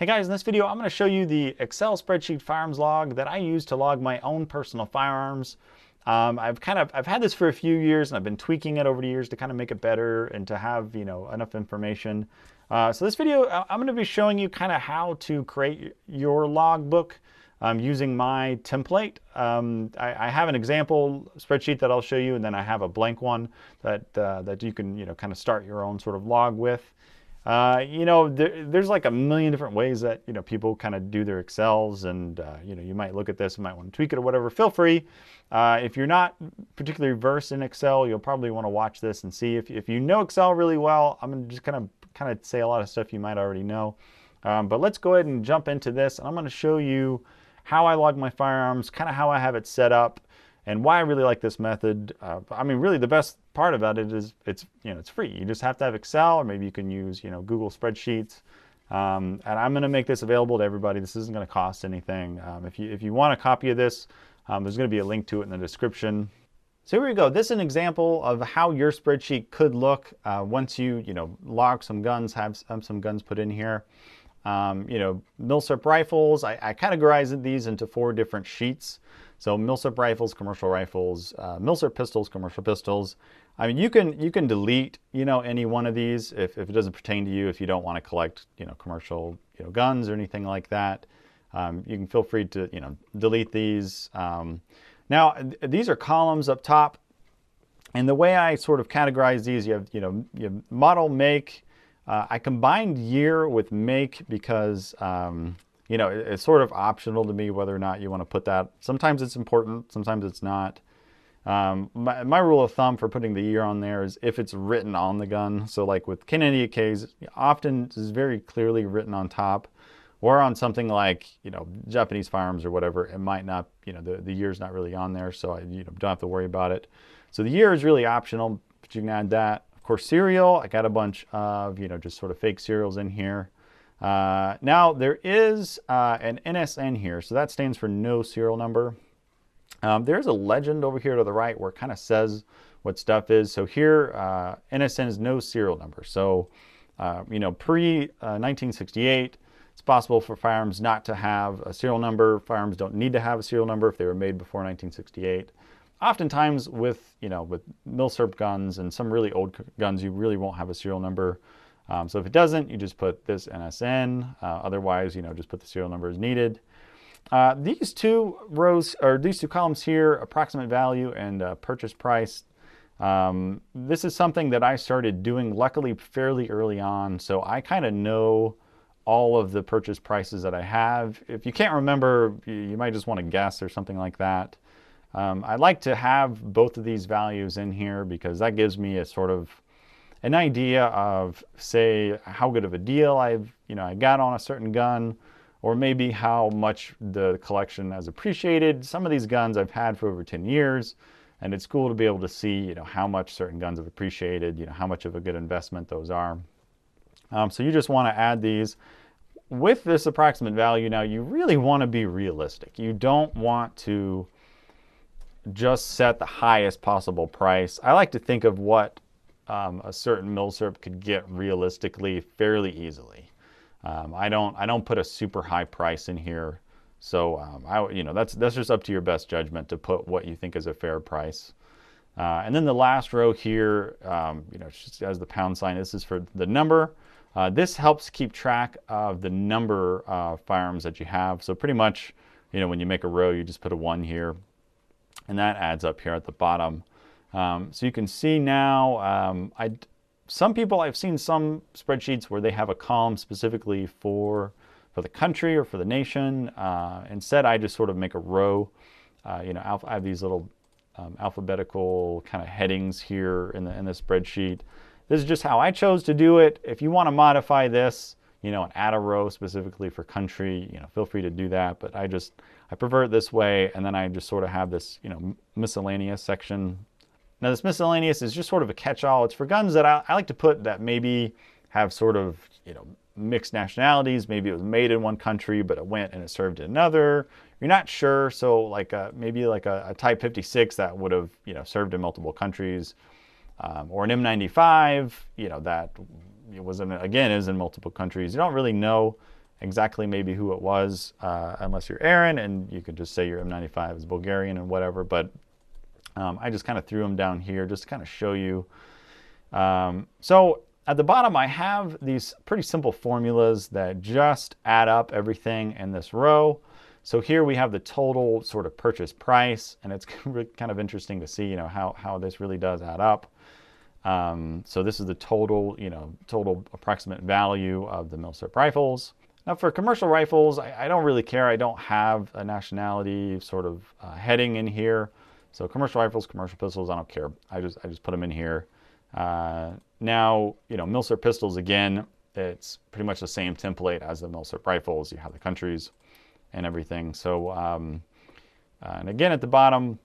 Hey guys, in this video I'm going to show you the Excel spreadsheet firearms log that I use to log my own personal firearms. I've had this for a few years and I've been tweaking it over the years to kind of make it better and to have enough information. So this video I'm going to be showing you kind of how to create your logbook using my template. I have an example spreadsheet that I'll show you, and then I have a blank one that you can kind of start your own sort of log with. There's like a million different ways that people kind of do their Excels, and you might look at this and might want to tweak it or whatever. Feel free. If you're not particularly versed in Excel, you'll probably want to watch this and see if you know Excel really well. I'm going to just kind of say a lot of stuff you might already know, but let's go ahead and jump into this, and I'm going to show you how I log my firearms, kind of how I have it set up, and why I really like this method. I mean, really the best part about it is it's free. You just have to have Excel, or maybe you can use Google Spreadsheets. And I'm going to make this available to everybody. This isn't going to cost anything. If you want a copy of this, there's going to be a link to it in the description. So here we go. This is an example of how your spreadsheet could look once you log some guns, have some guns put in here. Milsurp rifles, I categorize these into 4 different sheets. So Milsurp rifles, commercial rifles, Milsurp pistols, commercial pistols. I mean, you can delete any one of these if it doesn't pertain to you. If you don't want to collect commercial guns or anything like that, you can feel free to delete these. Now these are columns up top, and the way I sort of categorize these, you have model, make. I combined year with make because it's sort of optional to me whether or not you want to put that. Sometimes it's important, sometimes it's not. My rule of thumb for putting the year on there is if it's written on the gun. So like with Kennedy AKs, often it's very clearly written on top, or on something like Japanese firearms or whatever, it might not, the year's not really on there, so I don't have to worry about it. So the year is really optional, but you can add that. Of course, serial, I got a bunch of just sort of fake serials in here. Now there is an NSN here, so that stands for no serial number. There's a legend over here to the right where it kind of says what stuff is. So here, NSN is no serial number. So, pre-1968, it's possible for firearms not to have a serial number. Firearms don't need to have a serial number if they were made before 1968. Oftentimes with Milsurp guns and some really old guns, you really won't have a serial number. So if it doesn't, you just put this NSN. Otherwise, just put the serial number as needed. These two rows, or these two columns here, approximate value and purchase price. This is something that I started doing, luckily, fairly early on. So I kind of know all of the purchase prices that I have. If you can't remember, you might just want to guess or something like that. I like to have both of these values in here because that gives me a sort of an idea of, say, how good of a deal I got on a certain gun, or maybe how much the collection has appreciated. Some of these guns I've had for over 10 years, and it's cool to be able to see how much certain guns have appreciated, how much of a good investment those are. So you just want to add these. With this approximate value now, you really want to be realistic. You don't want to just set the highest possible price. I like to think of what a certain Milsurp could get realistically fairly easily. I don't put a super high price in here, so that's just up to your best judgment to put what you think is a fair price. And then the last row here, just as the pound sign, this is for the number. This helps keep track of the number of firearms that you have. So pretty much, when you make a row, you just put a 1 here, and that adds up here at the bottom. So you can see now, some people, I've seen some spreadsheets where they have a column specifically for the country or for the nation. Instead, I just sort of make a row. I have these little alphabetical kind of headings here in the spreadsheet. This is just how I chose to do it. If you want to modify this, and add a row specifically for country, feel free to do that. But I prefer it this way, and then I just sort of have this, miscellaneous section. Now this miscellaneous is just sort of a catch-all. It's for guns that I like to put that maybe have sort of, mixed nationalities. Maybe it was made in one country, but it went and it served in another. You're not sure, so like maybe like a Type 56 that would have, served in multiple countries, or an M95, that it was again is in multiple countries. You don't really know exactly maybe who it was, unless you're Aaron, and you could just say your M95 is Bulgarian and whatever. But I just kind of threw them down here just to kind of show you. So at the bottom, I have these pretty simple formulas that just add up everything in this row. So here we have the total sort of purchase price, and it's kind of interesting to see, you know, how this really does add up. So this is the total, you know, total approximate value of the Milsurp rifles. Now for commercial rifles, I don't really care. I don't have a nationality sort of heading in here. So commercial rifles, commercial pistols, I don't care. I just put them in here. Now, you know, Milsurp pistols, again, it's pretty much the same template as the Milsurp rifles. You have the countries and everything. So, and again, at the bottom,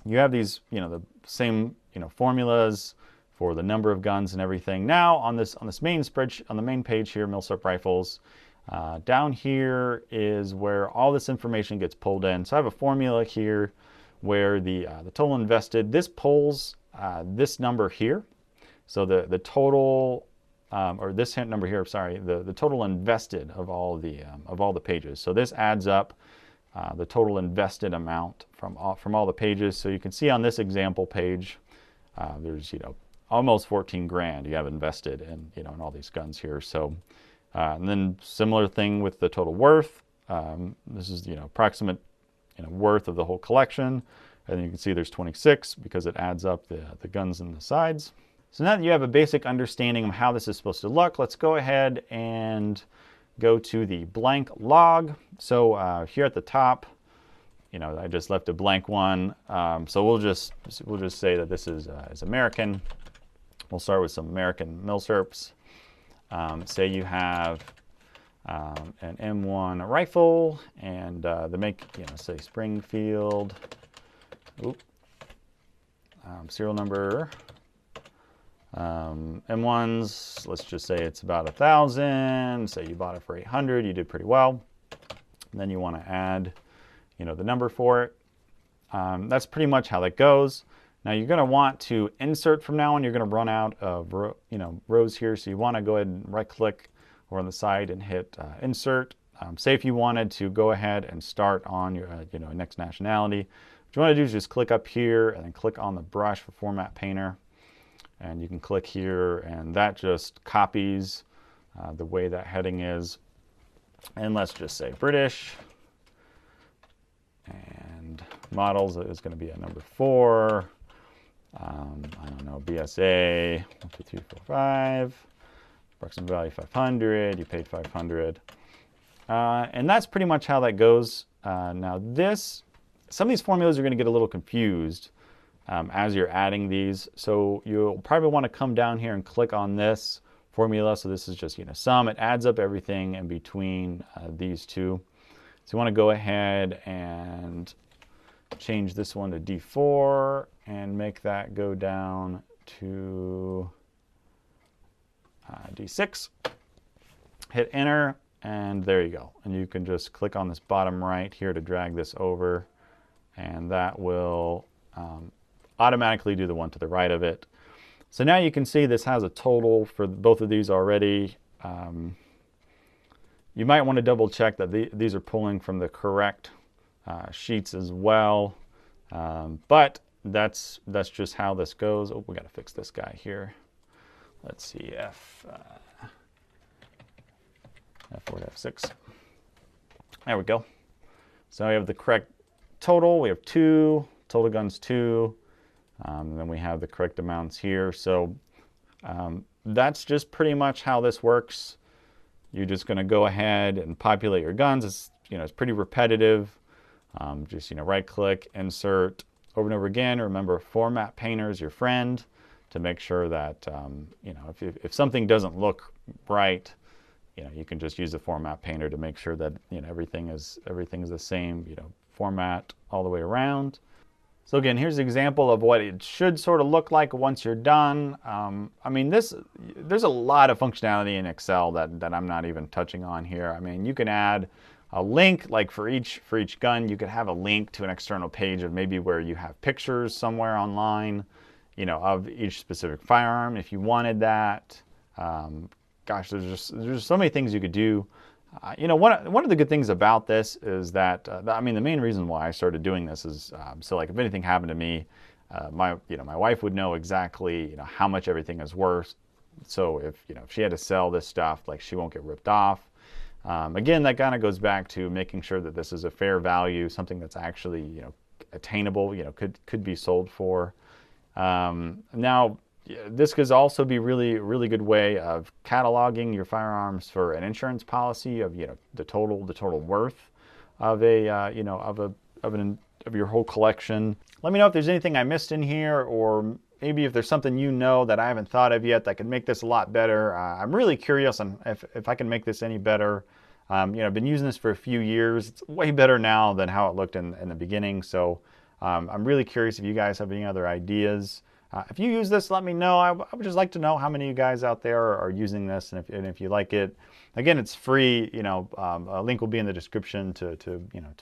you have these, you know, the same, you know, formulas for the number of guns and everything. Now on this main spreadsheet, on the main page here, Milsurp rifles, down here is where all this information gets pulled in. So I have a formula here where the total invested, this pulls this number here. So the total, or this number here, sorry, the total invested of all the pages. So this adds up the total invested amount from all the pages. So you can see on this example page, there's, you know, almost 14 grand you have invested in, you know, in all these guns here. So, and then similar thing with the total worth. This is, you know, approximate, you know, worth of the whole collection. And you can see there's 26 because it adds up the guns and the sides. So now that you have a basic understanding of how this is supposed to look, let's go ahead and go to the blank log. So here at the top, you know, I just left a blank one. So we'll just say that this is American. We'll start with some American Milsurps. Say you have an M1 rifle, and the make, you know, say Springfield. Serial number. M1s, let's just say it's about 1,000. Say you bought it for 800, you did pretty well. And then you want to add, you know, the number for it. That's pretty much how that goes. Now you're going to want to insert from now on. You're going to run out of rows here, so you want to go ahead and right-click over on the side and hit insert. Say if you wanted to go ahead and start on your next nationality, what you want to do is just click up here and then click on the brush for Format Painter, and you can click here, and that just copies the way that heading is. And let's just say British, and models is going to be a number 4. I don't know, BSA 1, 2, 3, 4, 5. Approximate value 500. You paid 500, and that's pretty much how that goes. Now some of these formulas are going to get a little confused as you're adding these. So you'll probably want to come down here and click on this formula. So this is just, you know, sum. It adds up everything in between these two. So you want to go ahead and change this one to D4 and make that go down to D6. Hit enter, and there you go. And you can just click on this bottom right here to drag this over, and that will automatically do the one to the right of it. So now you can see this has a total for both of these already. You might want to double check that these are pulling from the correct sheets as well. But that's just how this goes. Oh, we got to fix this guy here. Let's see, F4 to F6. There we go. So we have the correct total. We have 2, total guns 2. And then we have the correct amounts here. So that's just pretty much how this works. You're just going to go ahead and populate your guns. It's, you know, it's pretty repetitive. Just, you know, right click, insert over and over again. Remember, Format Painter is your friend to make sure that, you know, if something doesn't look right, you know, you can just use the Format Painter to make sure that, you know, everything is the same, you know, format all the way around. So again, here's an example of what it should sort of look like once you're done. I mean, there's a lot of functionality in Excel that I'm not even touching on here. I mean, you can add a link, like for each gun, you could have a link to an external page of maybe where you have pictures somewhere online, you know, of each specific firearm if you wanted that. Gosh, there's just so many things you could do. One of the good things about this is that I mean, the main reason why I started doing this is so like if anything happened to me, my wife would know exactly how much everything is worth. So if she had to sell this stuff, like she won't get ripped off. Again, that kind of goes back to making sure that this is a fair value, something that's actually attainable, could be sold for. Now, this could also be really good way of cataloging your firearms for an insurance policy of the total worth of of your whole collection. Let me know if there's anything I missed in here, or maybe if there's something that I haven't thought of yet that could make this a lot better. I'm really curious on if I can make this any better. I've been using this for a few years. It's way better now than how it looked in the beginning. So I'm really curious if you guys have any other ideas. If you use this, let me know. I would just like to know how many of you guys out there are using this, and if you like it. Again, it's free. A link will be in the description to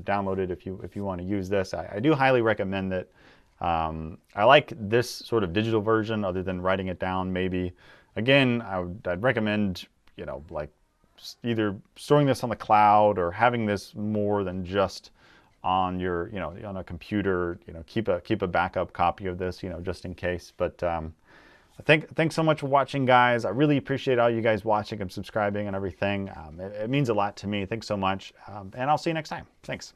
download it if you want to use this. I do highly recommend it. I like this sort of digital version, other than writing it down. Maybe again, I'd recommend like either storing this on the cloud or having this more than just on your on a computer. Keep a backup copy of this just in case. But thanks so much for watching, guys. I really appreciate all you guys watching and subscribing and everything. It means a lot to me. Thanks so much, and I'll see you next time. Thanks.